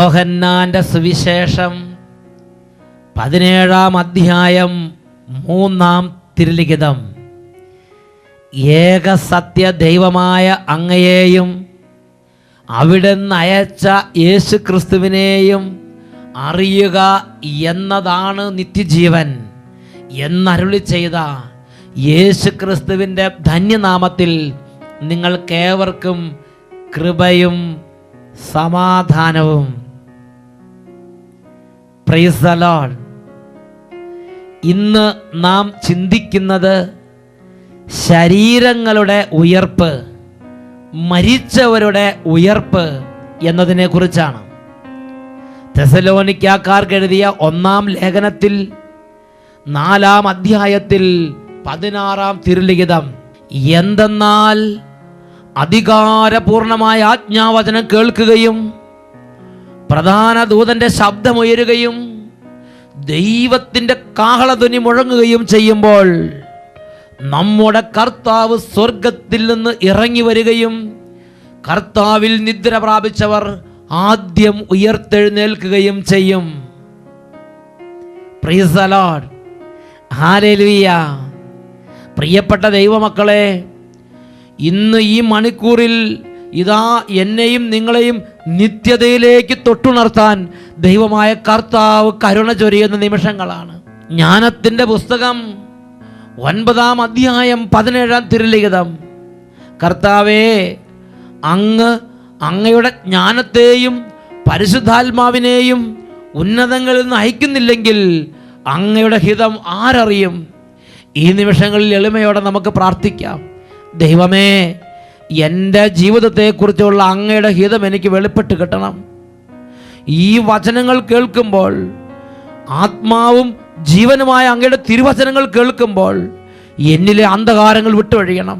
യോഹന്നാന്റെ സുവിശേഷം 17-ാം അധ്യായം 3-ാം തിരുലിഖിതം. ഏകസത്യ ദൈവമായ അങ്ങയെയും അവിടുന്ന് അയച്ച യേശു ക്രിസ്തുവിനെയും അറിയുക എന്നതാണ് നിത്യജീവൻ എന്നരുളി ചെയ്ത യേശു ക്രിസ്തുവിൻ്റെ ധന്യനാമത്തിൽ നിങ്ങൾക്കേവർക്കും കൃപയും സമാധാനവും. Praise the Lord. ഇന്ന് നാം ചിന്തിക്കുന്നത് ശരീരങ്ങളുടെ ഉയർപ്പ്, മരിച്ചവരുടെ ഉയർപ്പ് എന്നതിനെ കുറിച്ചാണ്. തെസലോനിക്കാർക്ക് എഴുതിയ 1-ാം ലേഖനത്തിൽ 4-ാം അധ്യായത്തിൽ 16-ാം തിരുലിഖിതം. എന്തെന്നാൽ അധികാരപൂർണമായ ആജ്ഞാവചനം കേൾക്കുകയും പ്രധാന ദൂതന്റെ ശബ്ദമുയരുകയും ദൈവത്തിൻ്റെ കാഹളധ്വനി മുഴങ്ങുകയും ചെയ്യുമ്പോൾ നമ്മുടെ കർത്താവ് സ്വർഗത്തിൽ നിന്ന് ഇറങ്ങി വരികയും കർത്താവിൽ നിദ്ര പ്രാപിച്ചവർ ആദ്യം ഉയർത്തെഴുന്നേൽക്കുകയും ചെയ്യും. Praise the Lord. ഹല്ലേലൂയ. പ്രിയപ്പെട്ട ദൈവമക്കളെ, ഇന്ന് ഈ മണിക്കൂറിൽ ഇതാ എന്നെയും നിങ്ങളെയും നിത്യതയിലേക്ക് തൊട്ടുണർത്താൻ ദൈവമായ കർത്താവ് കരുണ ചൊരിയുന്ന നിമിഷങ്ങളാണ്. ജ്ഞാനത്തിൻ്റെ പുസ്തകം 9-ാം അധ്യായം 17-ാം തിരുലിഖിതം. കർത്താവേ, അങ്ങയുടെ ജ്ഞാനത്തെയും പരിശുദ്ധാത്മാവിനെയും ഉന്നതങ്ങളിൽ നിന്ന് അയക്കുന്നില്ലെങ്കിൽ അങ്ങയുടെ ഹിതം ആരറിയും? ഈ നിമിഷങ്ങളിൽ എളിമയോടെ നമുക്ക് പ്രാർത്ഥിക്കാം. ദൈവമേ, എൻ്റെ ജീവിതത്തെക്കുറിച്ചുള്ള അങ്ങയുടെ ഹിതം എനിക്ക് വെളിപ്പെട്ട് കിട്ടണം. ഈ വചനങ്ങൾ കേൾക്കുമ്പോൾ, ആത്മാവും ജീവനുമായ അങ്ങയുടെ തിരുവചനങ്ങൾ കേൾക്കുമ്പോൾ എന്നിലെ അന്ധകാരങ്ങൾ വിട്ടൊഴിയണം,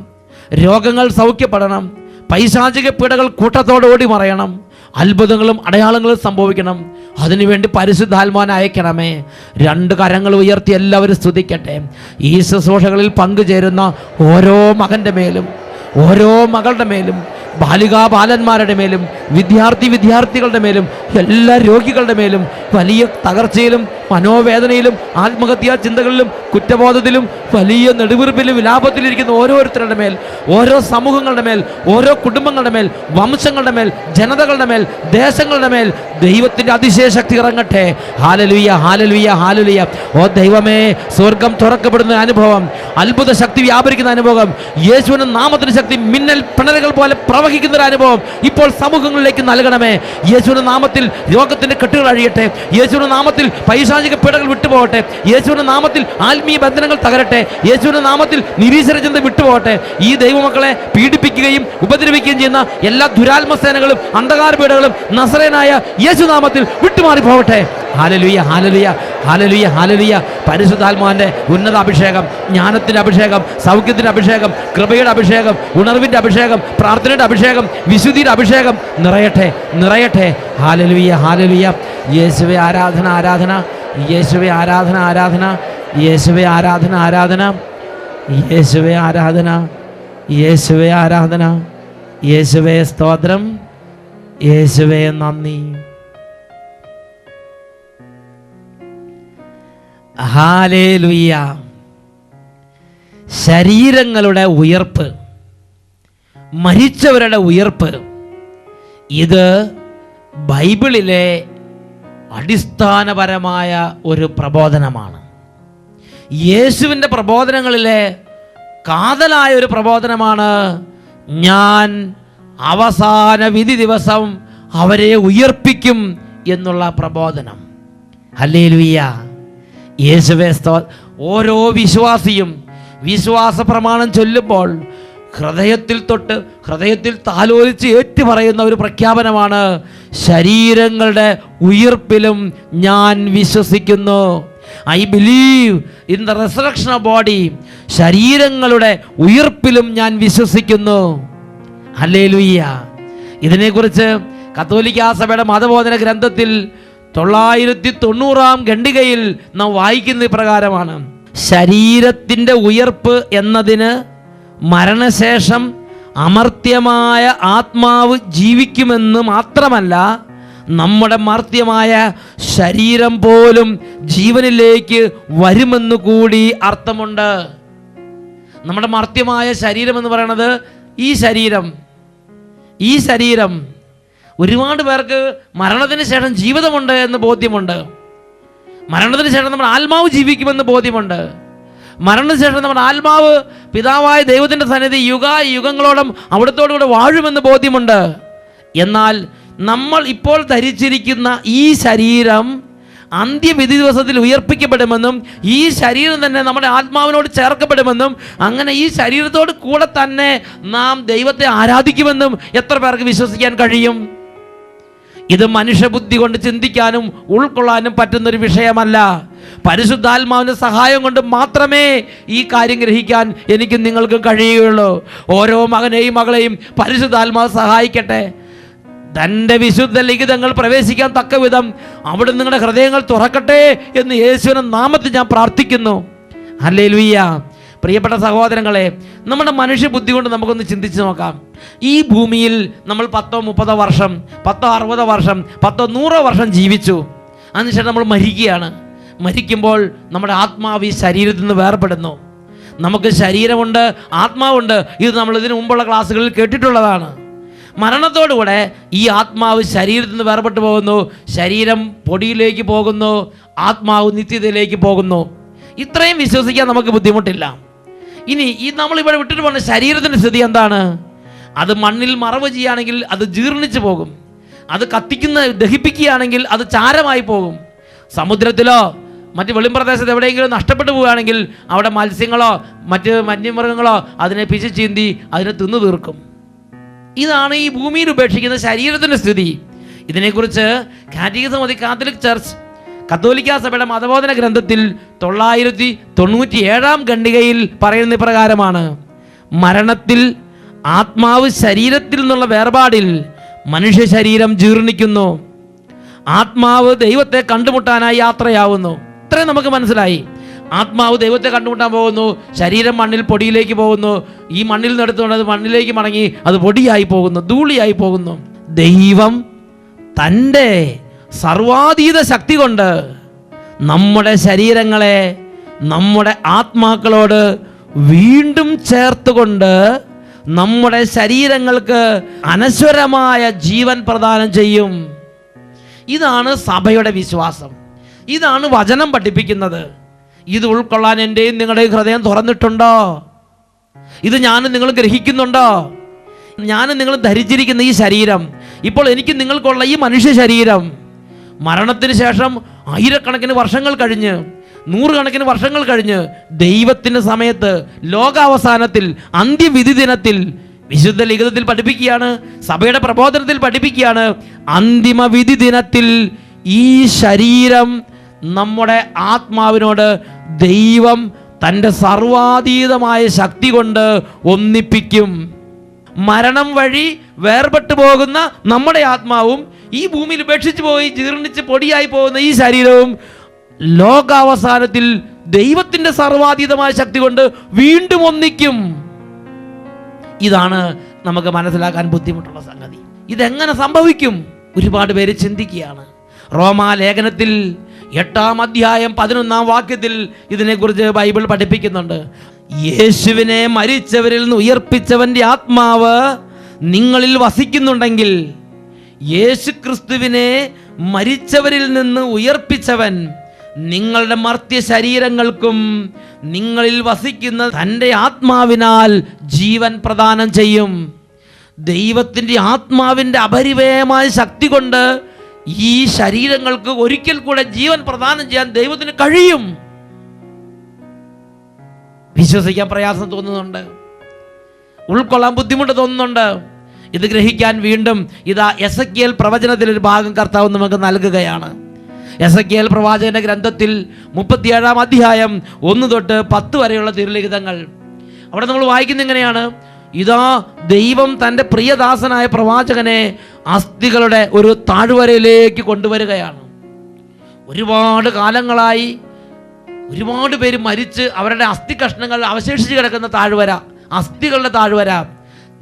രോഗങ്ങൾ സൗഖ്യപ്പെടണം, പൈശാചിക പീഡകൾ കൂട്ടത്തോടെ ഓടി മറയണം, അത്ഭുതങ്ങളും അടയാളങ്ങളും സംഭവിക്കണം. അതിനുവേണ്ടി പരിശുദ്ധാത്മാവിനെ അയക്കണമേ. 2 കരങ്ങൾ ഉയർത്തി എല്ലാവരും സ്തുതിക്കട്ടെ. ഈ ശുശ്രൂഷകളിൽ പങ്കുചേരുന്ന ഓരോ മകൻ്റെ മേലും, ഓരോ മകളുടെ മേലും, ബാലികാബാലന്മാരുടെ മേലും, വിദ്യാർത്ഥികളുടെ മേലും, എല്ലാ രോഗികളുടെ മേലും, വലിയ തകർച്ചയിലും മനോവേദനയിലും ആത്മഹത്യാ ചിന്തകളിലും കുറ്റബോധത്തിലും വലിയ നെടുവീർപ്പിലും വിലാപത്തിലിരിക്കുന്ന ഓരോരുത്തരുടെ മേൽ, ഓരോ സമൂഹങ്ങളുടെ മേൽ, ഓരോ കുടുംബങ്ങളുടെ മേൽ, വംശങ്ങളുടെ മേൽ, ജനതകളുടെ മേൽ, ദേശങ്ങളുടെ മേൽ ദൈവത്തിൻ്റെ അതിശയശക്തി ഇറങ്ങട്ടെ. ഹല്ലേലൂയ, ഹല്ലേലൂയ, ഹല്ലേലൂയ. ഓ ദൈവമേ, സ്വർഗം തുറക്കപ്പെടുന്ന അനുഭവം, അത്ഭുത ശക്തി വ്യാപരിക്കുന്ന അനുഭവം, യേശുവിൻ്റെ നാമത്തിൻ്റെ ശക്തി മിന്നൽ പിണരുകൾ പോലെ പ്രവഹിക്കുന്ന ഒരു അനുഭവം ഇപ്പോൾ സമൂഹങ്ങളിലേക്ക് നൽകണമേ. യേശുവിൻ്റെ നാമത്തിൽ രോഗത്തിൻ്റെ കെട്ടുകൾ അഴിയട്ടെ. യേശുവിൻ്റെ നാമത്തിൽ പൈശാചിക പീഡകൾ വിട്ടുപോകട്ടെ. യേശുവിൻ്റെ നാമത്തിൽ ആത്മീയ ബന്ധനങ്ങൾ തകരട്ടെ. യേശുവിൻ്റെ നാമത്തിൽ നിരീശ്വര ചിന്ത വിട്ടുപോകട്ടെ. ഈ ദൈവമക്കളെ പീഡിപ്പിക്കുകയും ഉപദ്രവിക്കുകയും ചെയ്യുന്ന എല്ലാ ദുരാത്മസേനകളും അന്ധകാര പീഡകളും നസറേനായ യേശുനാമത്തിൽ വിട്ടുമാറി പോകട്ടെ. ഹല്ലേലൂയ, ഹല്ലേലൂയ, ഹല്ലേലൂയ, ഹല്ലേലൂയ. പരിശുദ്ധാത്മാവിൻ്റെ ഉന്നത അഭിഷേകം, ജ്ഞാനത്തിൻ്റെ അഭിഷേകം, സൗഖ്യത്തിൻ്റെ അഭിഷേകം, കൃപയുടെ അഭിഷേകം, ഉണർവിൻ്റെ അഭിഷേകം, പ്രാർത്ഥനയുടെ അഭിഷേകം, വിശുദ്ധിയുടെ അഭിഷേകം നിറയട്ടെ, നിറയട്ടെ. ഹല്ലേലൂയ, ഹല്ലേലൂയ. യേശുവേ ആരാധന, ആരാധന. യേശുവേ ആരാധന, ആരാധന. യേശുവേ ആരാധന, ആരാധന. യേശുവേ ആരാധന, യേശുവേ ആരാധന. യേശുവേ സ്തോത്രം, യേശുവേ നന്ദി. ഹല്ലേലൂയ. ശരീരങ്ങളുടെ ഉയർപ്പ്, മരിച്ചവരുടെ ഉയർപ്പ്, ഇത് ബൈബിളിലെ അടിസ്ഥാനപരമായ ഒരു പ്രബോധനമാണ്. യേശുവിൻ്റെ പ്രബോധനങ്ങളിലെ കാതലായ ഒരു പ്രബോധനമാണ് ഞാൻ അവസാന വിധി ദിവസം അവരെ ഉയർപ്പിക്കും എന്നുള്ള പ്രബോധനം. ഹല്ലേലൂയ, യേശുവേ സ്തോത്രം. ഓരോ വിശ്വാസിയും വിശ്വാസ പ്രമാണം ചൊല്ലുമ്പോൾ ഹൃദയത്തിൽ താലോലിച്ച് ഏറ്റുപറയുന്ന ഒരു പ്രഖ്യാപനമാണ്, ശരീരങ്ങളുടെ ഉയർപ്പിലും ഞാൻ വിശ്വസിക്കുന്നു. I believe in the resurrection of body. ശരീരങ്ങളുടെ ഉയർപ്പിലും ഞാൻ വിശ്വസിക്കുന്നു. ഹല്ലേലൂയ. ഇതിനെക്കുറിച്ച് കത്തോലിക്കാ സഭയുടെ മതബോധന ഗ്രന്ഥത്തിൽ 990-ാം ഖണ്ഡികയിൽ നാം വായിക്കുന്ന പ്രകാരമാണ്, ശരീരത്തിൻ്റെ ഉയർപ്പ് എന്നതിന് മരണശേഷം അമർത്യമായ ആത്മാവ് ജീവിക്കുമെന്ന് മാത്രമല്ല, നമ്മുടെ മർത്യമായ ശരീരം പോലും ജീവനിലേക്ക് വരുമെന്ന് കൂടി അർത്ഥമുണ്ട്. നമ്മുടെ മർത്യമായ ശരീരം എന്ന് പറയുന്നത് ഈ ശരീരം ഒരുപാട് പേർക്ക് മരണത്തിന് ശേഷം ജീവിതമുണ്ട് എന്ന് ബോധ്യമുണ്ട്. മരണത്തിന് ശേഷം നമ്മുടെ ആത്മാവ് ജീവിക്കുമെന്ന് ബോധ്യമുണ്ട്. മരണത്തിന് ശേഷം നമ്മുടെ ആത്മാവ് പിതാവായ ദൈവത്തിൻ്റെ സന്നിധി യുഗങ്ങളോളം അവിടത്തോടുകൂടെ വാഴുമെന്ന് ബോധ്യമുണ്ട്. എന്നാൽ നമ്മൾ ഇപ്പോൾ ധരിച്ചിരിക്കുന്ന ഈ ശരീരം അന്ത്യവിധി ദിവസത്തിൽ ഉയർപ്പിക്കപ്പെടുമെന്നും ഈ ശരീരം തന്നെ നമ്മുടെ ആത്മാവിനോട് ചേർക്കപ്പെടുമെന്നും അങ്ങനെ ഈ ശരീരത്തോട് കൂടെ തന്നെ നാം ദൈവത്തെ ആരാധിക്കുമെന്നും എത്ര പേർക്ക് വിശ്വസിക്കാൻ കഴിയും? ഇത് മനുഷ്യബുദ്ധി കൊണ്ട് ചിന്തിക്കാനും ഉൾക്കൊള്ളാനും പറ്റുന്നൊരു വിഷയമല്ല. പരിശുദ്ധാത്മാവിൻ്റെ സഹായം കൊണ്ട് മാത്രമേ ഈ കാര്യം ഗ്രഹിക്കാൻ എനിക്കും നിങ്ങൾക്കും കഴിയുകയുള്ളൂ. ഓരോ മകനെയും മകളെയും പരിശുദ്ധാത്മാവ് സഹായിക്കട്ടെ. തൻ്റെ വിശുദ്ധ ലിഖിതങ്ങൾ പ്രവേശിക്കാൻ തക്ക വിധം അവിടെ നിങ്ങളുടെ ഹൃദയങ്ങൾ തുറക്കട്ടെ എന്ന് യേശുവിന്റെ നാമത്തിൽ ഞാൻ പ്രാർത്ഥിക്കുന്നു. ഹല്ലേലൂയ. പ്രിയപ്പെട്ട സഹോദരങ്ങളെ, നമ്മുടെ മനുഷ്യബുദ്ധി കൊണ്ട് നമുക്കൊന്ന് ചിന്തിച്ച് നോക്കാം. ഈ ഭൂമിയിൽ നമ്മൾ 10-30 വർഷം, 10-60 വർഷം, 10-100 വർഷം ജീവിച്ചു. അതിനുശേഷം നമ്മൾ മരിക്കുകയാണ്. മരിക്കുമ്പോൾ നമ്മുടെ ആത്മാവ് ഈ ശരീരത്തിൽ നിന്ന് വേർപെടുന്നു. നമുക്ക് ശരീരമുണ്ട്, ആത്മാവുണ്ട്. ഇത് നമ്മൾ ഇതിനു മുമ്പുള്ള ക്ലാസ്സുകളിൽ കേട്ടിട്ടുള്ളതാണ്. മരണത്തോടുകൂടെ ഈ ആത്മാവ് ശരീരത്തിൽ നിന്ന് വേർപെട്ട് പോകുന്നു. ശരീരം പൊടിയിലേക്ക് പോകുന്നു, ആത്മാവ് നിത്യതയിലേക്ക് പോകുന്നു. ഇത്രയും വിശ്വസിക്കാൻ നമുക്ക് ബുദ്ധിമുട്ടില്ല. ഇനി ഈ നമ്മളിവിടെ വിട്ടിട്ട് പോകുന്ന ശരീരത്തിൻ്റെ സ്ഥിതി എന്താണ്? അത് മണ്ണിൽ മറവ് ചെയ്യുകയാണെങ്കിൽ അത് ജീർണിച്ച് പോകും. അത് ദഹിപ്പിക്കുകയാണെങ്കിൽ അത് ചാരമായി പോകും. സമുദ്രത്തിലോ മറ്റ് വെളിമ്പ്രദേശത്ത് എവിടെയെങ്കിലും നഷ്ടപ്പെട്ടു പോവുകയാണെങ്കിൽ അവിടെ മത്സ്യങ്ങളോ മറ്റ് വന്യമൃഗങ്ങളോ അതിനെ പിച്ചിച്ചീന്തി അതിനെ തിന്നു തീർക്കും. ഇതാണ് ഈ ഭൂമിയിൽ ഉപേക്ഷിക്കുന്ന ശരീരത്തിൻ്റെ സ്ഥിതി. ഇതിനെക്കുറിച്ച് catechism of the Catholic church, കത്തോലിക്ക സഭയുടെ മതബോധന ഗ്രന്ഥത്തിൽ 997 ഖണ്ഡികയിൽ പറയുന്ന പ്രകാരമാണ്: മരണത്തിൽ ആത്മാവ് ശരീരത്തിൽ നിന്നുള്ള വേർപാടിൽ മനുഷ്യ ശരീരം ജീർണിക്കുന്നു. ആത്മാവ് ദൈവത്തെ കണ്ടുമുട്ടാനായി യാത്രയാവുന്നു. ഇത്രയും നമുക്ക് മനസ്സിലായി. ആത്മാവ് ദൈവത്തെ കണ്ടുമുട്ടാൻ പോകുന്നു, ശരീരം മണ്ണിൽ പൊടിയിലേക്ക് പോകുന്നു. ഈ മണ്ണിൽ നിന്ന് എടുത്തുകൊണ്ട് അത് മണ്ണിലേക്ക് മടങ്ങി അത് പൊടിയായി പോകുന്നു, ധൂളിയായി പോകുന്നു. ദൈവം തൻ്റെ സർവാതീത ശക്തി കൊണ്ട് നമ്മുടെ ശരീരങ്ങളെ നമ്മുടെ ആത്മാക്കളോട് വീണ്ടും ചേർത്തുകൊണ്ട് നമ്മുടെ ശരീരങ്ങൾക്ക് അനശ്വരമായ ജീവൻ പ്രദാനം ചെയ്യും. ഇതാണ് സഭയുടെ വിശ്വാസം. ഇതാണ് വചനം പഠിപ്പിക്കുന്നത്. ഇത് ഉൾക്കൊള്ളാൻ എൻ്റെയും നിങ്ങളുടെയും ഹൃദയം തുറന്നിട്ടുണ്ടോ? ഇത് ഞാനും നിങ്ങൾ ഗ്രഹിക്കുന്നുണ്ടോ? ഞാനും നിങ്ങൾ ധരിച്ചിരിക്കുന്ന ഈ ശരീരം, ഇപ്പോൾ എനിക്ക് നിങ്ങൾക്കുള്ള ഈ മനുഷ്യ ശരീരം മരണത്തിന് ശേഷം ആയിരക്കണക്കിന് വർഷങ്ങൾ കഴിഞ്ഞ്, 100 കണക്കിന് വർഷങ്ങൾ കഴിഞ്ഞ് ദൈവത്തിൻ്റെ സമയത്ത്, ലോകാവസാനത്തിൽ, അന്ത്യവിധി ദിനത്തിൽ വിശുദ്ധ ലിഖിതത്തിൽ പഠിപ്പിക്കുകയാണ്, സഭയുടെ പ്രബോധനത്തിൽ പഠിപ്പിക്കുകയാണ്, അന്തിമ വിധി ദിനത്തിൽ ഈ ശരീരം നമ്മുടെ ആത്മാവിനോട് ദൈവം തൻ്റെ സർവാതീതമായ ശക്തി കൊണ്ട് ഒന്നിപ്പിക്കും. മരണം വഴി വേർപെട്ടു പോകുന്ന നമ്മുടെ ആത്മാവും ഈ ഭൂമിയിൽ ഉപേക്ഷിച്ച് പോയി ജീർണിച്ച് പൊടിയായി പോകുന്ന ഈ ശരീരവും ലോകാവസാനത്തിൽ ദൈവത്തിൻ്റെ സർവാതീതമായ ശക്തി കൊണ്ട് വീണ്ടും ഒന്നിക്കും. ഇതാണ് നമുക്ക് മനസ്സിലാക്കാൻ ബുദ്ധിമുട്ടുള്ള സംഗതി. ഇതെങ്ങനെ സംഭവിക്കും? ഒരുപാട് പേര് ചിന്തിക്കുകയാണ്. റോമാലേഖനത്തിൽ 8-ാം അധ്യായം 11-ാം വാക്യത്തിൽ ഇതിനെക്കുറിച്ച് ബൈബിൾ പഠിപ്പിക്കുന്നുണ്ട്. യേശുവിനെ മരിച്ചവരിൽ നിന്ന് ഉയർപ്പിച്ചവൻ്റെ ആത്മാവ് നിങ്ങളിൽ വസിക്കുന്നുണ്ടെങ്കിൽ, യേശുക്രിസ്തുവിനെ മരിച്ചവരിൽ നിന്ന് ഉയർപ്പിച്ചവൻ നിങ്ങളുടെ മർത്യ ശരീരങ്ങൾക്കും നിങ്ങളിൽ വസിക്കുന്ന തൻ്റെ ആത്മാവിനാൽ ജീവൻ പ്രദാനം ചെയ്യും. ദൈവത്തിൻ്റെ ആത്മാവിൻ്റെ അപരിമേയമായ ശക്തി കൊണ്ട് ഈ ശരീരങ്ങൾക്ക് ഒരിക്കൽ കൂടെ ജീവൻ പ്രദാനം ചെയ്യാൻ ദൈവത്തിന് കഴിയും. വിശ്വസിക്കാൻ പ്രയാസം തോന്നുന്നുണ്ട്, ഉൾക്കൊള്ളാൻ ബുദ്ധിമുട്ട് തോന്നുന്നുണ്ട്. ഇത് ഗ്രഹിക്കാൻ വീണ്ടും ഇതാ എസെക്കിയേൽ പ്രവചനത്തിലൊരു ഭാഗം കർത്താവ് നമുക്ക് നൽകുകയാണ്. എസെക്കിയേൽ പ്രവാചകന്റെ ഗ്രന്ഥത്തിൽ 37-ാം അധ്യായം 1 തൊട്ട് 10 വരെയുള്ള തിരുലിഖിതങ്ങൾ. അവിടെ നമ്മൾ വായിക്കുന്ന ഇങ്ങനെയാണ്: ഇതാ ദൈവം തൻ്റെ പ്രിയദാസനായ പ്രവാചകനെ അസ്ഥികളുടെ ഒരു താഴ്വരയിലേക്ക് കൊണ്ടുവരികയാണ്. ഒരുപാട് കാലങ്ങളായി ഒരുപാട് പേര് മരിച്ച് അവരുടെ അസ്ഥി കഷ്ണങ്ങൾ അവശേഷിച്ച് കിടക്കുന്ന താഴ്വര, അസ്ഥികളുടെ താഴ്വര.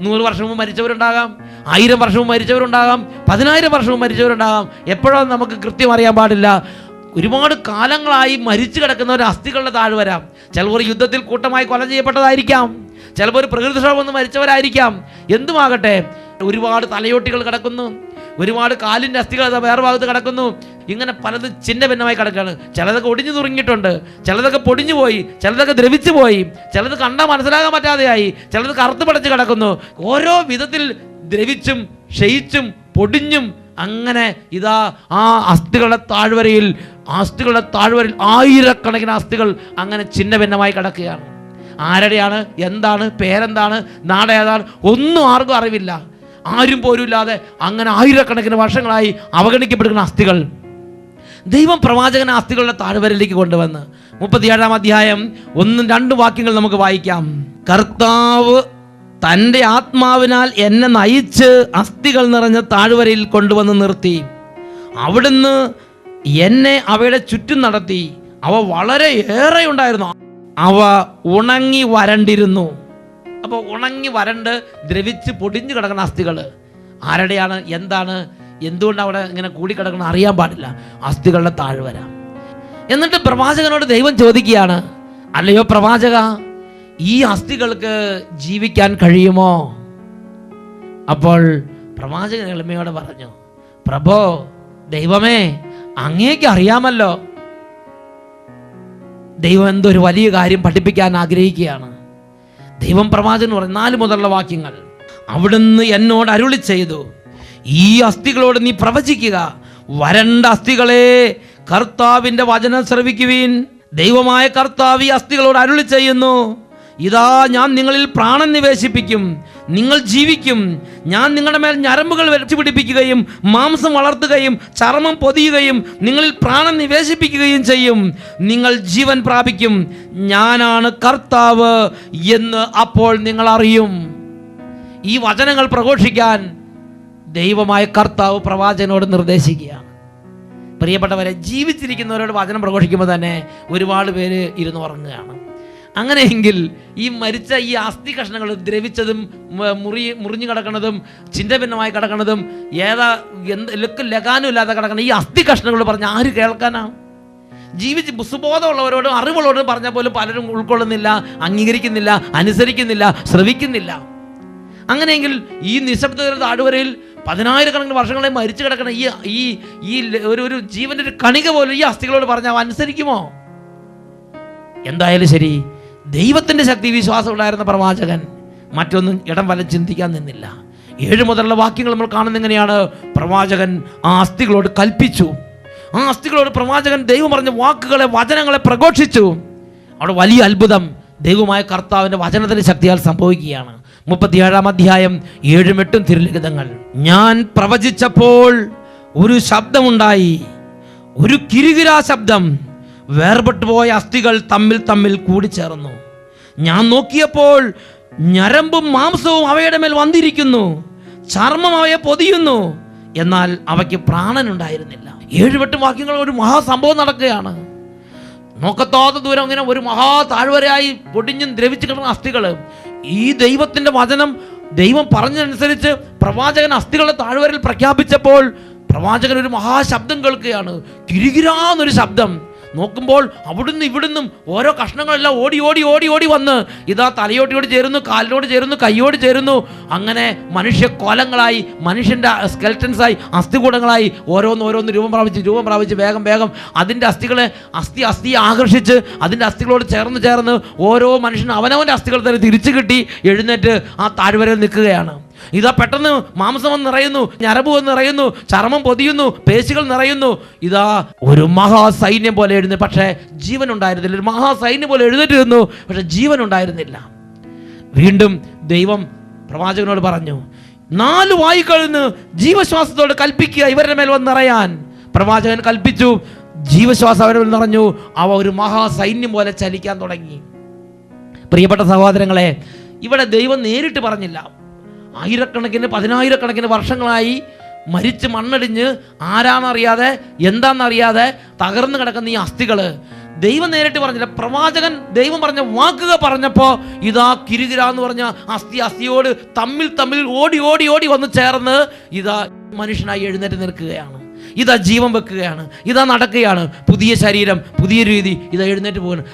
100 വർഷം മുമ്പ് മരിച്ചവരുണ്ടാകാം, 1000 വർഷവും മരിച്ചവരുണ്ടാകാം, 10,000 വർഷവും മരിച്ചവരുണ്ടാകാം. എപ്പോഴാണ് നമുക്ക് കൃത്യം അറിയാൻ പാടില്ല. ഒരുപാട് കാലങ്ങളായി മരിച്ചു കിടക്കുന്നവർ അസ്ഥികളുടെ താഴ്വരാം. ചിലവർ യുദ്ധത്തിൽ കൂട്ടമായി കൊല ചെയ്യപ്പെട്ടതായിരിക്കാം, ചിലപ്പോൾ പ്രകൃതിക്ഷോഭം വന്ന് മരിച്ചവരായിരിക്കാം. എന്തുമാകട്ടെ, ഒരുപാട് തലയോട്ടികൾ കിടക്കുന്നു, ഒരുപാട് കാലിൻ്റെ അസ്ഥികൾ വേറെ ഭാഗത്ത് കിടക്കുന്നു. ഇങ്ങനെ പലതും ചിന്ന ഭിന്നമായി കിടക്കുകയാണ്. ചിലതൊക്കെ ഒടിഞ്ഞു തുറങ്ങിയിട്ടുണ്ട്, ചിലതൊക്കെ പൊടിഞ്ഞു പോയി, ചിലതൊക്കെ ദ്രവിച്ചു പോയി, ചിലത് കണ്ടാൽ മനസ്സിലാകാൻ പറ്റാതെയായി, ചിലത് കറുത്ത് പടച്ച് കിടക്കുന്നു. ഓരോ വിധത്തിൽ ദ്രവിച്ചും ക്ഷയിച്ചും പൊടിഞ്ഞും അങ്ങനെ ഇതാ ആ അസ്ഥികളുടെ താഴ്വരയിൽ ആയിരക്കണക്കിന് അസ്ഥികൾ അങ്ങനെ ചിന്ന ഭിന്നമായി കിടക്കുകയാണ്. ആരുടെയാണ്, എന്താണ്, പേരെന്താണ്, നാട് ഏതാണ്, ഒന്നും ആർക്കും അറിവില്ല. ആരും പോലും ഇല്ലാതെ അങ്ങനെ ആയിരക്കണക്കിന് വർഷങ്ങളായി അവഗണിക്കപ്പെടുന്ന അസ്ഥികൾ ദൈവം പ്രവാചകനെ അസ്ഥികളുടെ താഴ്വരയിലേക്ക് കൊണ്ടുവന്ന് 37-ാം അധ്യായം 1-2 വാക്യങ്ങൾ നമുക്ക് വായിക്കാം. കർത്താവ് തൻ്റെ ആത്മാവിനാൽ എന്നെ നയിച്ച് അസ്ഥികൾ നിറഞ്ഞ താഴ്വരയിൽ കൊണ്ടുവന്ന് നിർത്തി. അവിടുന്ന് എന്നെ അവയുടെ ചുറ്റും നടത്തി. അവ വളരെ ഏറെ ഉണ്ടായിരുന്നു, അവ ഉണങ്ങി വരണ്ടിരുന്നു. അപ്പോൾ ഉണങ്ങി വരണ്ട് ദ്രവിച്ച് പൊടിഞ്ഞു കിടക്കുന്ന അസ്ഥികൾ ആരുടെയാണ്, എന്താണ്, എന്തുകൊണ്ട് അവിടെ ഇങ്ങനെ കൂടിക്കിടക്കണം അറിയാൻ പാടില്ല. അസ്ഥികളുടെ താഴ്വര. എന്നിട്ട് പ്രവാചകനോട് ദൈവം ചോദിക്കുകയാണ്, അല്ലയോ പ്രവാചക, ഈ അസ്ഥികൾക്ക് ജീവിക്കാൻ കഴിയുമോ? അപ്പോൾ പ്രവാചകൻ എളിമയോടെ പറഞ്ഞു, പ്രഭോ, ദൈവമേ, അങ്ങേക്ക് അറിയാമല്ലോ. ദൈവം എന്തൊരു വലിയ കാര്യം പഠിപ്പിക്കാൻ ആഗ്രഹിക്കുകയാണ്. ദൈവം പ്രവാചകൻ പറഞ്ഞു 4 മുതലുള്ള വാക്യങ്ങൾ. അവിടുന്ന് എന്നോട് അരുളി ചെയ്തു, ഈ അസ്ഥികളോട് നീ പ്രവചിക്കുക, വരണ്ട അസ്ഥികളെ, കർത്താവിൻ്റെ വചനം ശ്രവിക്കുവിൻ. ദൈവമായ കർത്താവ് ഈ അസ്ഥികളോട് അരുളി ചെയ്യുന്നു, ഇതാ ഞാൻ നിങ്ങളിൽ പ്രാണൻ നിവേശിപ്പിക്കും, നിങ്ങൾ ജീവിക്കും. ഞാൻ നിങ്ങളുടെ മേൽ ഞരമ്പുകൾ വെച്ച് പിടിപ്പിക്കുകയും മാംസം വളർത്തുകയും ചർമ്മം പൊതിയുകയും നിങ്ങളിൽ പ്രാണൻ നിവേശിപ്പിക്കുകയും ചെയ്യും. നിങ്ങൾ ജീവൻ പ്രാപിക്കും. ഞാനാണ് കർത്താവ് എന്ന് അപ്പോൾ നിങ്ങൾ അറിയും. ഈ വചനങ്ങൾ പ്രഘോഷിക്കാൻ ദൈവമായ കർത്താവ് പ്രവാചകനോട് നിർദ്ദേശിക്കുകയാണ്. പ്രിയപ്പെട്ടവരെ, ജീവിച്ചിരിക്കുന്നവരോട് വചനം പ്രഘോഷിക്കുമ്പോൾ തന്നെ ഒരുപാട് പേര് ഇരുന്ന് ഉറങ്ങുകയാണ്. അങ്ങനെയെങ്കിൽ ഈ മരിച്ച ഈ അസ്ഥി കഷ്ണങ്ങൾ ദ്രവിച്ചതും മുറിഞ്ഞു കിടക്കുന്നതും ചിന്തഭിന്നമായി കിടക്കുന്നതും ലഗാനും ഇല്ലാതെ കിടക്കുന്ന ഈ അസ്ഥി കഷ്ണങ്ങൾ പറഞ്ഞ് ആര് കേൾക്കാനാണ്? ജീവിച്ച് സുബോധമുള്ളവരോടും അറിവുള്ളവരോടും പറഞ്ഞാൽ പോലും പലരും ഉൾക്കൊള്ളുന്നില്ല, അംഗീകരിക്കുന്നില്ല, അനുസരിക്കുന്നില്ല, ശ്രവിക്കുന്നില്ല. അങ്ങനെയെങ്കിൽ ഈ നിശബ്ദതയുടെ താഴ്വരയിൽ 10,000 വർഷങ്ങളെ മരിച്ചു കിടക്കുന്ന ഈ ഒരു ജീവൻ്റെ ഒരു കണിക പോലും ഈ അസ്ഥികളോട് പറഞ്ഞാൽ അനുസരിക്കുമോ? എന്തായാലും ശരി, ദൈവത്തിൻ്റെ ശക്തി വിശ്വാസം ഉണ്ടായിരുന്ന പ്രവാചകൻ മറ്റൊന്നും ഇടം വലം ചിന്തിക്കാൻ നിന്നില്ല. 7 മുതലുള്ള വാക്യങ്ങൾ നമ്മൾ കാണുന്ന എങ്ങനെയാണ്? പ്രവാചകൻ ആ അസ്ഥികളോട് കൽപ്പിച്ചു. ആ അസ്ഥികളോട് പ്രവാചകൻ ദൈവം പറഞ്ഞ വാക്കുകളെ, വചനങ്ങളെ പ്രഘോഷിച്ചു. അവിടെ വലിയ അത്ഭുതം ദൈവമായ കർത്താവിൻ്റെ വചനത്തിൻ്റെ ശക്തിയാൽ സംഭവിക്കുകയാണ്. 37-ാം അധ്യായം 7-8 തിരുലിഖിതങ്ങൾ. ഞാൻ പ്രവചിച്ചപ്പോൾ ഒരു ശബ്ദമുണ്ടായി, ഒരു കിരുകിരാ ശബ്ദം. വേർപെട്ടുപോയ അസ്ഥികൾ തമ്മിൽ കൂടിച്ചേർന്നു. ഞാൻ നോക്കിയപ്പോൾ ഞരമ്പും മാംസവും അവയുടെ മേൽ വന്നിരിക്കുന്നു, ചർമ്മം അവയെ പൊതിയുന്നു, എന്നാൽ അവയ്ക്ക് പ്രാണനുണ്ടായിരുന്നില്ല. 7-8 വാക്യങ്ങൾ ഒരു മഹാസംഭവം നടക്കുകയാണ്. നോക്കത്താത്ത ദൂരം ഇങ്ങനെ ഒരു മഹാ താഴ്വരയായി പൊടിഞ്ഞും ദ്രവിച്ചു കിടക്കുന്ന അസ്ഥികൾ. ഈ ദൈവത്തിൻ്റെ വചനം ദൈവം പറഞ്ഞതനുസരിച്ച് പ്രവാചകൻ അസ്ഥികളുടെ താഴ്വരയിൽ പ്രഖ്യാപിച്ചപ്പോൾ പ്രവാചകൻ ഒരു മഹാശബ്ദം കേൾക്കുകയാണ്. കിരികിരാന്നൊരു ശബ്ദം. നോക്കുമ്പോൾ അവിടുന്ന് ഇവിടുന്നും ഓരോ കഷ്ണങ്ങളെല്ലാം ഓടി ഓടി ഓടി ഓടി വന്ന് ഇതാ തലയോട്ടിയോട് ചേരുന്നു, കാലിനോട് ചേരുന്നു, കൈയോട് ചേരുന്നു. അങ്ങനെ മനുഷ്യ കോലങ്ങളായി, മനുഷ്യൻ്റെ സ്കെൽറ്റൻസായി, അസ്ഥികൂടങ്ങളായി ഓരോന്ന് രൂപം പ്രാപിച്ച് വേഗം അതിൻ്റെ അസ്ഥിയെ ആകർഷിച്ച് അതിൻ്റെ അസ്ഥികളോട് ചേർന്ന് ഓരോ മനുഷ്യനും അവനവൻ്റെ അസ്ഥികൾ തന്നെ തിരിച്ചു കിട്ടി എഴുന്നേറ്റ് ആ താഴ്വരയിൽ നിൽക്കുകയാണ്. ഇതാ പെട്ടെന്ന് മാംസം നിറയുന്നു, ഞരമ്പ് നിറയുന്നു, ചർമ്മം പൊതിയുന്നു, പേശികൾ നിറയുന്നു. ഇതാ ഒരു മഹാസൈന്യം പോലെ എഴുന്നേറ്റ്, പക്ഷേ ജീവൻ ഉണ്ടായിരുന്നില്ല. ഒരു മഹാസൈന്യം പോലെ എഴുന്നേറ്റ് നിന്നു, പക്ഷെ ജീവൻ ഉണ്ടായിരുന്നില്ല. വീണ്ടും ദൈവം പ്രവാചകനോട് പറഞ്ഞു, 4 വായുക്കളിൽ നിന്ന് ജീവശ്വാസത്തോട് കൽപ്പിക്കുക, ഇവരുടെ മേൽ വന്ന് നിറയാൻ. പ്രവാചകൻ കൽപ്പിച്ചു. ജീവശ്വാസം അവരുടെ മേൽ നിറഞ്ഞു. അവ ഒരു മഹാസൈന്യം പോലെ ചലിക്കാൻ തുടങ്ങി. പ്രിയപ്പെട്ട സഹോദരങ്ങളെ, ഇവിടെ ദൈവം നേരിട്ട് പറഞ്ഞില്ല. 10,000-കണക്കിന് വർഷങ്ങളായി മരിച്ച് മണ്ണടിഞ്ഞ് ആരാന്നറിയാതെ എന്താണെന്നറിയാതെ തകർന്നു കിടക്കുന്ന ഈ അസ്ഥികൾ ദൈവം നേരിട്ട് പറഞ്ഞില്ല, പ്രവാചകൻ ദൈവം പറഞ്ഞ വാക്കുകൾ പറഞ്ഞപ്പോൾ ഇതാ കിരുകിര എന്ന് പറഞ്ഞ അസ്ഥിയോട് തമ്മിൽ ഓടി ഓടി ഓടി വന്ന് ചേർന്ന് ഇതാ മനുഷ്യനായി എഴുന്നേറ്റ് നിൽക്കുകയാണ്. ഇതാ ജീവൻ വെക്കുകയാണ്, ഇതാ നടക്കുകയാണ്, പുതിയ ശരീരം, പുതിയ രീതി, ഇതാ എഴുന്നേറ്റ് പോകുന്നു.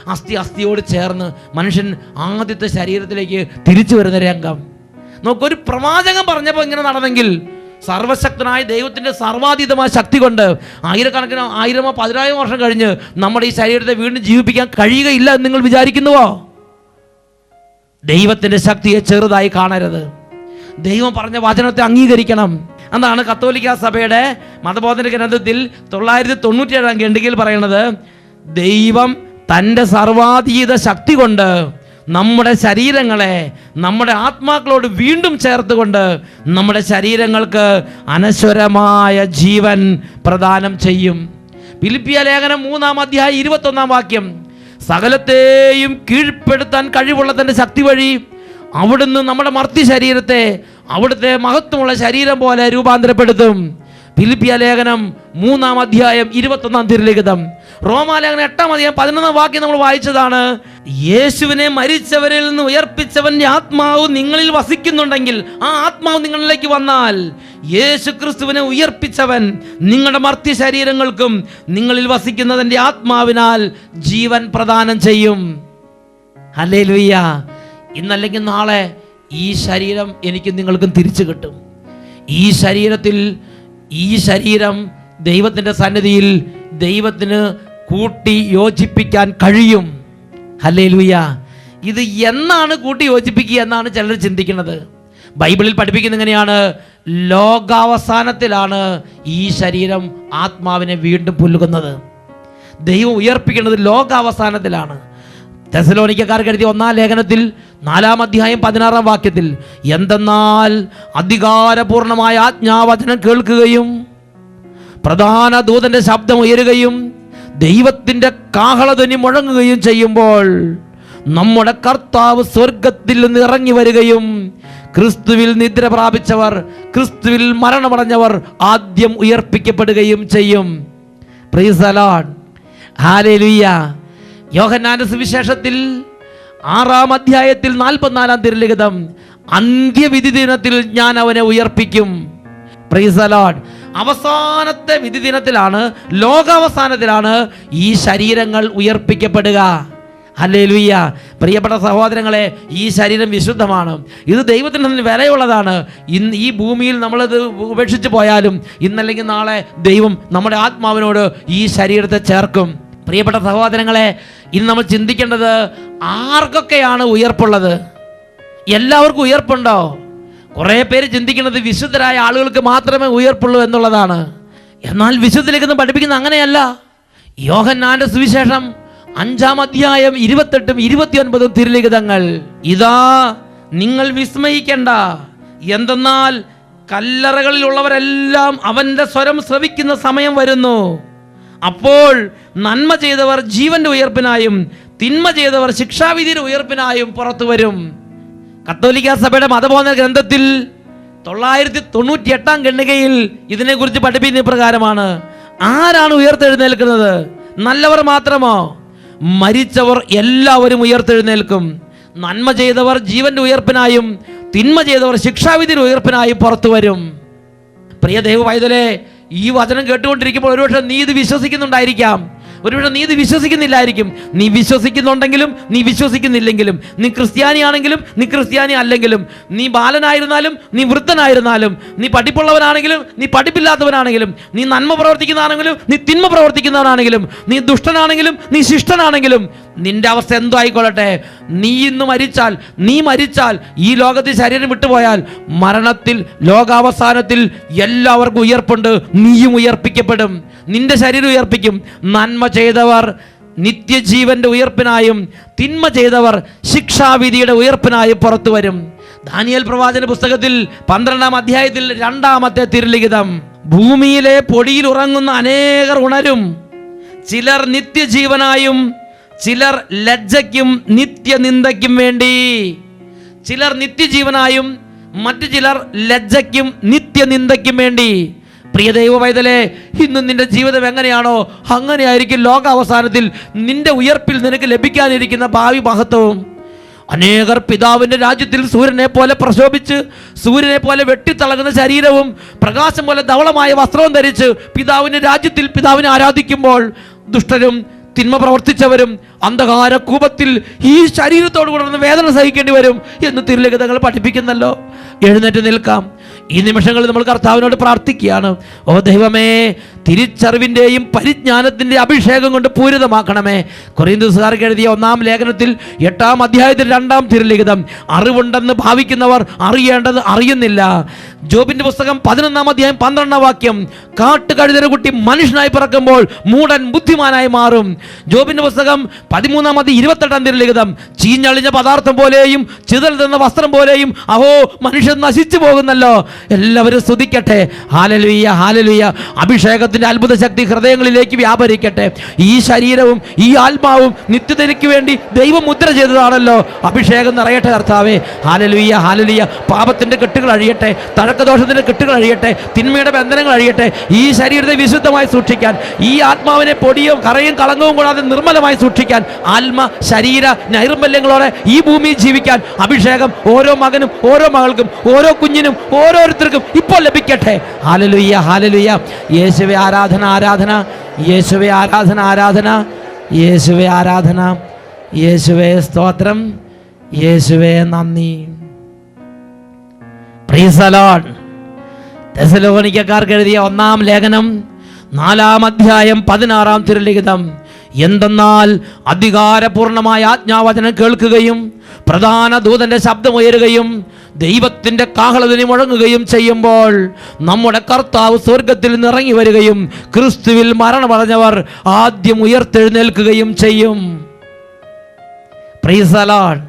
അസ്ഥിയോട് ചേർന്ന് മനുഷ്യൻ ആദ്യത്തെ ശരീരത്തിലേക്ക് തിരിച്ചു വരുന്ന രംഗം നോക്കൊരു പ്രവാചകൻ പറഞ്ഞപ്പോൾ ഇങ്ങനെ നടന്നെങ്കിൽ സർവശക്തനായ ദൈവത്തിൻ്റെ സർവാതീതമായ ശക്തി കൊണ്ട് ആയിരക്കണക്കിന് 1000 10,000 വർഷം കഴിഞ്ഞ് നമ്മുടെ ഈ ശരീരത്തെ വീണ്ടും ജീവിപ്പിക്കാൻ കഴിയുകയില്ല എന്ന് നിങ്ങൾ വിചാരിക്കുന്നുവോ? ദൈവത്തിൻ്റെ ശക്തിയെ ചെറുതായി കാണരുത്. ദൈവം പറഞ്ഞ വചനത്തെ അംഗീകരിക്കണം. അതാണ് കത്തോലിക്ക സഭയുടെ മതബോധന ഗ്രന്ഥത്തിൽ 997 ഖണ്ഡികയിൽ പറയുന്നത്, ദൈവം തൻ്റെ സർവാതീത ശക്തി കൊണ്ട് നമ്മുടെ ശരീരങ്ങളെ നമ്മുടെ ആത്മാക്കളോട് വീണ്ടും ചേർത്തുകൊണ്ട് നമ്മുടെ ശരീരങ്ങൾക്ക് അനശ്വരമായ ജീവൻ പ്രദാനം ചെയ്യും. ഫിലിപ്പിയ ലേഖനം 3-ാം അധ്യായം 21-ാം വാക്യം, സകലത്തെയും കീഴ്പ്പെടുത്താൻ കഴിവുള്ള തൻ്റെ ശക്തി വഴി അവിടുന്ന് നമ്മുടെ മർത്യ ശരീരത്തെ അവിടുത്തെ മഹത്വമുള്ള ശരീരം പോലെ രൂപാന്തരപ്പെടുത്തും. ഫിലിപ്പിയ ലേഖനം 3-ാം അധ്യായം 21-ാം തിരുലിഖിതം. റോമാലേഖനം 8-ാം അധ്യായം 11-ാം വാക്യം നമ്മൾ വായിച്ചതാണ്, യേശുവിനെ മരിച്ചവരിൽ നിന്ന് ഉയർപ്പിച്ചവന്റെ ആത്മാവ് നിങ്ങളിൽ വസിക്കുന്നുണ്ടെങ്കിൽ, ആ ആത്മാവ് നിങ്ങളിലേക്ക് വന്നാൽ യേശു ക്രിസ്തുവിനെ ഉയർപ്പിച്ചവൻ നിങ്ങളുടെ മർത്യ ശരീരങ്ങൾക്കും നിങ്ങളിൽ വസിക്കുന്നതിൻ്റെ ആത്മാവിനാൽ ജീവൻ പ്രദാനം ചെയ്യും. ഹല്ലേലൂയ. ഇന്നല്ലെങ്കിൽ നാളെ ഈ ശരീരം എനിക്കും നിങ്ങൾക്കും തിരിച്ചു കിട്ടും. ഈ ശരീരം ദൈവത്തിൻ്റെ സന്നിധിയിൽ ദൈവത്തിന് കൂട്ടി യോജിപ്പിക്കാൻ കഴിയും. ഹല്ലേലൂയ. ഇത് എന്നാണ് കൂട്ടി യോജിപ്പിക്കുക എന്നാണ് ചിലർ ചിന്തിക്കുന്നത്. ബൈബിളിൽ പഠിപ്പിക്കുന്നത് എങ്ങനെയാണ്? ലോകാവസാനത്തിലാണ് ഈ ശരീരം ആത്മാവിനെ വീണ്ടും പുലുകുന്നത്. ദൈവം ഉയർപ്പിക്കുന്നത് ലോകാവസാനത്തിലാണ്. തെസ്സലോനിക്കക്കാർക്ക് എഴുതിയ 1-ാം ലേഖനത്തിൽ 4-ാം അധ്യായം 16-ാം വാക്യത്തിൽ, എന്തെന്നാൽ അധികാരപൂർണമായ ആജ്ഞാവചനം കേൾക്കുകയും പ്രധാന ദൂതന്റെ ശബ്ദം ഉയരുകയും ദൈവത്തിൻ്റെ കാഹളധ്വനി മുഴങ്ങുകയും ചെയ്യുമ്പോൾ നമ്മുടെ കർത്താവ് സ്വർഗത്തിൽ നിന്ന് ഇറങ്ങി വരികയും ക്രിസ്തുവിൽ നിദ്ര പ്രാപിച്ചവർ, ക്രിസ്തുവിൽ മരണമടഞ്ഞവർ ആദ്യം ഉയർപ്പിക്കപ്പെടുകയും ചെയ്യും. Praise the Lord. ഹല്ലേലൂയ. യോഹന്നാന്റെ സുവിശേഷത്തിൽ 6-ാം അധ്യായത്തിൽ 44-ാം തിരുലിഖിതം, അന്ത്യവിധി ദിനത്തിൽ ഞാൻ അവനെ ഉയർപ്പിക്കും. Praise the Lord. അവസാനത്തെ വിധി ദിനത്തിലാണ്, ലോകാവസാനത്തിലാണ് ഈ ശരീരങ്ങൾ ഉയർപ്പിക്കപ്പെടുക. ഹല്ലേലൂയ. പ്രിയപ്പെട്ട സഹോദരങ്ങളെ, ഈ ശരീരം വിശുദ്ധമാണ്, ഇത് ദൈവത്തിന് വിലയുള്ളതാണ്. ഈ ഭൂമിയിൽ നമ്മളത് ഉപേക്ഷിച്ച് പോയാലും ഇന്നല്ലെങ്കിൽ നാളെ ദൈവം നമ്മുടെ ആത്മാവിനോട് ഈ ശരീരത്തെ ചേർക്കും. പ്രിയപ്പെട്ട സഹോദരങ്ങളെ, ഇന്ന് നമ്മൾ ചിന്തിക്കേണ്ടത്, ആർക്കൊക്കെയാണ് ഉയർപ്പുള്ളത്? എല്ലാവർക്കും ഉയർപ്പുണ്ടോ? കുറേ പേര് ചിന്തിക്കുന്നത് വിശുദ്ധരായ ആളുകൾക്ക് മാത്രമേ ഉയർപ്പുള്ളൂ എന്നുള്ളതാണ്. എന്നാൽ വിശുദ്ധലേഖനം പഠിപ്പിക്കുന്നത് അങ്ങനെയല്ല. യോഹന്നാന്റെ സുവിശേഷം 5-ാം അധ്യായം 28-ഉം 29-ഉം തിരുലിഖിതങ്ങൾ, ഇതാ നിങ്ങൾ വിസ്മയിക്കേണ്ട, എന്തെന്നാൽ കല്ലറകളിലുള്ളവരെല്ലാം അവന്റെ സ്വരം ശ്രവിക്കുന്ന സമയം വരുന്നു. അപ്പോൾ നന്മ ചെയ്തവർ ജീവന്റെ ഉയർപ്പിനായും തിന്മ ചെയ്തവർ ശിക്ഷാവിധിയുടെ ഉയർപ്പിനായും പുറത്തു വരും. കത്തോലിക്ക സഭയുടെ മതബോധന ഗ്രന്ഥത്തിൽ 998-ാം ഖണ്ഡികയിൽ ഇതിനെക്കുറിച്ച് പഠിപ്പിക്കുന്ന പ്രകാരമാണ്. ആരാണ് ഉയർത്തെഴുന്നേൽക്കുന്നത്? നല്ലവർ മാത്രമോ? മരിച്ചവർ എല്ലാവരും ഉയർത്തെഴുന്നേൽക്കും. നന്മ ചെയ്തവർ ജീവന്റെ ഉയർപ്പിനായും തിന്മ ചെയ്തവർ ശിക്ഷാവിധിയുടെ ഉയർപ്പിനായും പുറത്തു വരും. പ്രിയ ദൈവ പൈതലേ, ഈ വചനം കേട്ടുകൊണ്ടിരിക്കുമ്പോൾ ഒരുപക്ഷെ നീ ഇത് വിശ്വസിക്കുന്നുണ്ടായിരിക്കാം, ഒരുപക്ഷെ നീ ഇത് വിശ്വസിക്കുന്നില്ലായിരിക്കും. നീ വിശ്വസിക്കുന്നുണ്ടെങ്കിലും നീ വിശ്വസിക്കുന്നില്ലെങ്കിലും, നീ ക്രിസ്ത്യാനിയാണെങ്കിലും നീ ക്രിസ്ത്യാനി അല്ലെങ്കിലും, നീ ബാലനായിരുന്നാലും നീ വൃദ്ധനായിരുന്നാലും, നീ പഠിപ്പുള്ളവനാണെങ്കിലും നീ പഠിപ്പില്ലാത്തവനാണെങ്കിലും, നീ നന്മ പ്രവർത്തിക്കുന്നതാണെങ്കിലും നീ തിന്മ പ്രവർത്തിക്കുന്നവനാണെങ്കിലും, നീ ദുഷ്ടനാണെങ്കിലും നീ ശിഷ്ടനാണെങ്കിലും, നിന്റെ അവസ്ഥ എന്തോ ആയിക്കൊള്ളട്ടെ, നീ ഇന്ന് മരിച്ചാൽ, ഈ ലോകത്തിൽ ശരീരം വിട്ടുപോയാൽ മരണത്തിൽ, ലോകാവസാനത്തിൽ എല്ലാവർക്കും ഉയർപ്പുണ്ട്. നീയും ഉയർപ്പിക്കപ്പെടും. നിന്റെ ശരീരം ഉയർപ്പിക്കും. നന്മ ചെയ്തവർ നിത്യജീവന്റെ ഉയർപ്പിനായും തിന്മ ചെയ്തവർ ശിക്ഷാവിധിയുടെ ഉയർപ്പിനായും പുറത്തു വരും. ദാനിയേൽ പ്രവാചന പുസ്തകത്തിൽ 12-ാം അധ്യായത്തിൽ 2-ാമത്തെ തിരുലിഖിതം, ഭൂമിയിലെ പൊടിയിൽ ഉറങ്ങുന്ന അനേകർ ഉണരും, ചിലർ നിത്യജീവനായും ചിലർ ലജ്ജയ്ക്കും നിത്യനിന്ദയ്ക്കും വേണ്ടി. ചിലർ നിത്യജീവനായും മറ്റു ചിലർ ലജ്ജയ്ക്കും നിത്യനിന്ദയ്ക്കും വേണ്ടി. പ്രിയ ദൈവ പൈതലേ, ഇന്നും നിന്റെ ജീവിതം എങ്ങനെയാണോ അങ്ങനെയായിരിക്കും ലോകാവസാനത്തിൽ നിന്റെ ഉയർപ്പിൽ നിനക്ക് ലഭിക്കാനിരിക്കുന്ന ഭാവി മഹത്വവും. അനേകർ പിതാവിൻ്റെ രാജ്യത്തിൽ സൂര്യനെ പോലെ പ്രശോഭിച്ച് സൂര്യനെ പോലെ വെട്ടിത്തിളങ്ങുന്ന ശരീരവും പ്രകാശം പോലെ ധവളമായ വസ്ത്രവും ധരിച്ച് പിതാവിൻ്റെ രാജ്യത്തിൽ പിതാവിനെ ആരാധിക്കുമ്പോൾ, ദുഷ്ടരും തിന്മ പ്രവർത്തിച്ചവരും അന്ധകാര കൂപത്തിൽ ഈ ശരീരത്തോട് കൂടെ വേദന സഹിക്കേണ്ടി വരും എന്ന് തിരുലിഖിതങ്ങൾ പഠിപ്പിക്കുന്നല്ലോ. എഴുന്നേറ്റ് നിൽക്കാം. ഈ നിമിഷങ്ങളിൽ നമ്മൾ കർത്താവിനോട് പ്രാർത്ഥിക്കുകയാണ്. ഓ ദൈവമേ, തിരിച്ചറിവിൻ്റെയും പരിജ്ഞാനത്തിൻ്റെ അഭിഷേകം കൊണ്ട് പൂരിതമാക്കണമേ. കൊരിന്ത്യക്കാർക്ക് എഴുതിയ 1-ാം ലേഖനത്തിൽ 8-ാം അധ്യായത്തിൽ 2-ാം തിരുലിഖിതം, അറിവുണ്ടെന്ന് ഭാവിക്കുന്നവർ അറിയേണ്ടത് അറിയുന്നില്ല. ജോബിൻ്റെ പുസ്തകം 11-ാം അധ്യായം 12-ാം വാക്യം, കാട്ടുകഴുതര കുട്ടി മനുഷ്യനായി പിറക്കുമ്പോൾ മൂടൻ ബുദ്ധിമാനായി മാറും. ജോബിൻ്റെ പുസ്തകം 13-ാം അധ്യായം 28-ാം തിരുലിഖിതം, ചീഞ്ഞളിഞ്ഞ പദാർത്ഥം പോലെയും ചിതൽ തന്ന വസ്ത്രം പോലെയും അഹോ മനുഷ്യൻ നശിച്ചു പോകുന്നല്ലോ. എല്ലാവരും സ്തുതിക്കട്ടെ. ഹല്ലേലൂയ, ഹല്ലേലൂയ. അഭിഷേകത്തിന്റെ അത്ഭുത ശക്തി ഹൃദയങ്ങളിലേക്ക് വ്യാപരിക്കട്ടെ. ഈ ശരീരവും ഈ ആത്മാവും നിത്യതയ്ക്ക് വേണ്ടി ദൈവം മുദ്ര ചെയ്തതാണല്ലോ. അഭിഷേകം നിറയട്ടെ കർത്താവേ. Hallelujah, hallelujah. പാപത്തിന്റെ കെട്ടുകൾ അഴിയട്ടെ, തഴക്കദോഷത്തിന്റെ കെട്ടുകൾ അഴിയട്ടെ, തിന്മയുടെ ബന്ധനങ്ങൾ അഴിയട്ടെ. ഈ ശരീരത്തെ വിശുദ്ധമായി സൂക്ഷിക്കാൻ, ഈ ആത്മാവിനെ പൊടിയും കറയും കളങ്കവും കൂടാതെ നിർമ്മലമായി സൂക്ഷിക്കാൻ, ആത്മ ശരീര നൈർമല്യങ്ങളോടെ ഈ ഭൂമിയിൽ ജീവിക്കാൻ അഭിഷേകം ഓരോ മകനും ഓരോ മകൾക്കും ഓരോ കുഞ്ഞിനും ഓരോരുത്തർക്കും ഇപ്പോൾ ലഭിക്കട്ടെ. ഹല്ലേലൂയ, ഹല്ലേലൂയ. യേശുവേ ആരാധന, ആരാധന. യേശുവേ ആരാധന, ആരാധന. യേശുവേ ആരാധന. യേശുവേ സ്തോത്രം. യേശുവേ നന്ദി. Praise the Lord. തെസ്സലോനിക്കക്കാർക്ക് എഴുതിയ 1-ാം ലേഖനം 4-ാം അധ്യായം 16-ാം തിരുലിഖിതം, എന്തെന്നാൽ അധികാരപൂർണമായ ആജ്ഞാവചനം കേൾക്കുകയും പ്രധാന ദൂതന്റെ ശബ്ദമുയരുകയും ദൈവത്തിൻ്റെ കാഹളധ്വനി മുഴങ്ങുകയും ചെയ്യുമ്പോൾ നമ്മുടെ കർത്താവ് സ്വർഗത്തിൽ നിന്നിറങ്ങി വരികയും ക്രിസ്തുവിൽ മരണമടഞ്ഞവർ ആദ്യം ഉയർത്തെഴുന്നേൽക്കുകയും ചെയ്യും. Praise the Lord.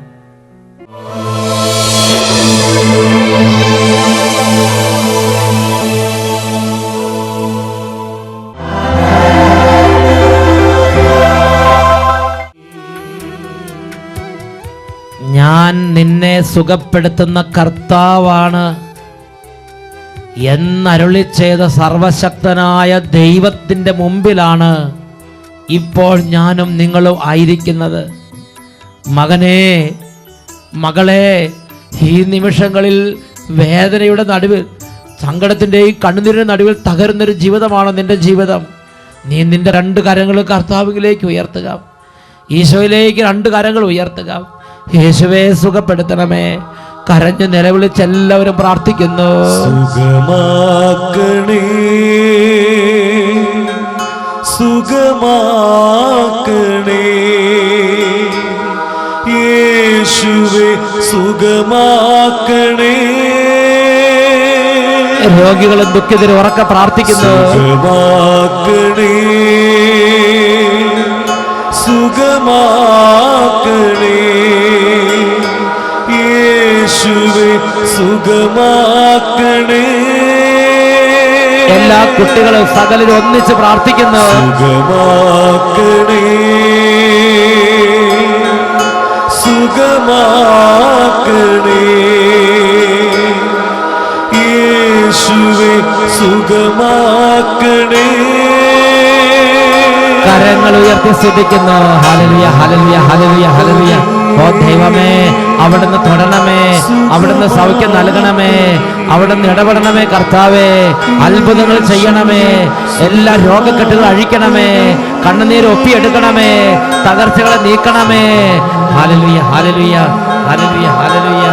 ഞാൻ നിന്നെ സുഖപ്പെടുത്തുന്ന കർത്താവാണ് എന്നരുളി ചെയ്ത സർവശക്തനായ ദൈവത്തിൻ്റെ മുമ്പിലാണ് ഇപ്പോൾ ഞാനും നിങ്ങളും ആയിരിക്കുന്നത്. മകനേ, മകളെ, ഈ നിമിഷങ്ങളിൽ വേദനയുടെ നടുവിൽ, സങ്കടത്തിൻ്റെയും കണ്ണുനീരിൻ്റെ നടുവിൽ തകരുന്നൊരു ജീവിതമാണ് നിൻ്റെ ജീവിതം. നീ നിൻ്റെ 2 കരങ്ങൾ കർത്താവിലേക്ക് ഉയർത്തുക. ഈശോയിലേക്ക് 2 കരങ്ങൾ ഉയർത്തുക. യേശുവേ സുഖപ്പെടുത്തണമേ. കരഞ്ഞ് നിലവിളിച്ച് എല്ലാവരും പ്രാർത്ഥിക്കുന്നു. സുഖമാക്കണേ, സുഖമാക്കണേ, യേശുവേ സുഖമാക്കണേ. രോഗികളും ദുഃഖിതരും ഉറക്കെ പ്രാർത്ഥിക്കുന്നു. സുഖമാക്കണേ, സുഖമാക്കണേ, യേശുവേ സുഖമാക്കണേ. എല്ലാ കുട്ടികളും സകലരും ഒന്നിച്ച് പ്രാർത്ഥിക്കുന്നു. സുഖമാക്കണേ, സുഖമാക്കണേ, യേശുവേ സുഖമാക്കണേ. കരങ്ങൾ ഉയർത്തി സ്തുതിക്കുന്നു. ഹല്ലേലൂയ, ഹല്ലേലൂയ, ഹല്ലേലൂയ, ഹല്ലേലൂയ. ഓ ദൈവമേ, അവിടുന്ന് തൊടണമേ, അവിടുന്ന് സൗഖ്യം നൽകണമേ, അവിടുന്ന് ഇടപെടണമേ കർത്താവേ. അത്ഭുതങ്ങൾ ചെയ്യണമേ, എല്ലാ രോഗക്കെട്ടുകൾ അഴിക്കണമേ, കണ്ണുനീര് ഒപ്പിയെടുക്കണമേ, തകർച്ചകളെ നീക്കണമേ. ഹല്ലേലൂയ, ഹല്ലേലൂയ, ഹല്ലേലൂയ, ഹല്ലേലൂയ.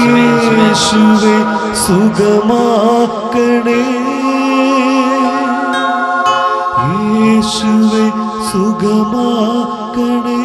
യേശുവേ സുഖമാക്കണേ, യേശുവേ സുഖമാക്കണേ.